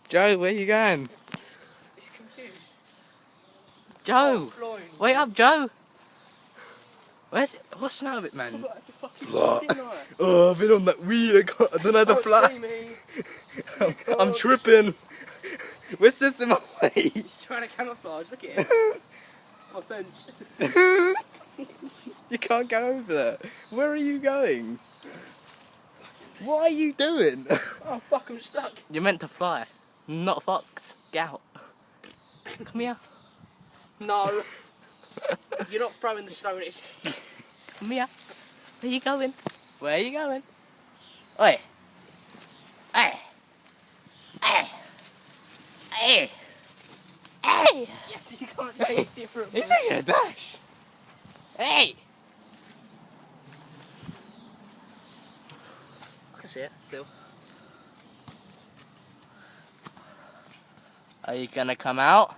Joe, where you going? He's confused. Joe! Oh, Wait up, Joe! What's the matter with it, man? Fly. Oh, I've been on that weed, I don't know how to fly. See me. I'm tripping. What's this in my way? He's trying to camouflage, look at him. My fence. You can't go over there. Where are you going? What are you doing? Oh fuck, I'm stuck. You're meant to fly, not a fox. Get out. Come here. No. You're not throwing the stone, it's... Come here. Where you going? Where are you going? Oi. Hey. Hey. Hey. Hey. Yes, you can't chase it for a He's minute. making a dash. Hey. I can see it, still. Are you gonna come out?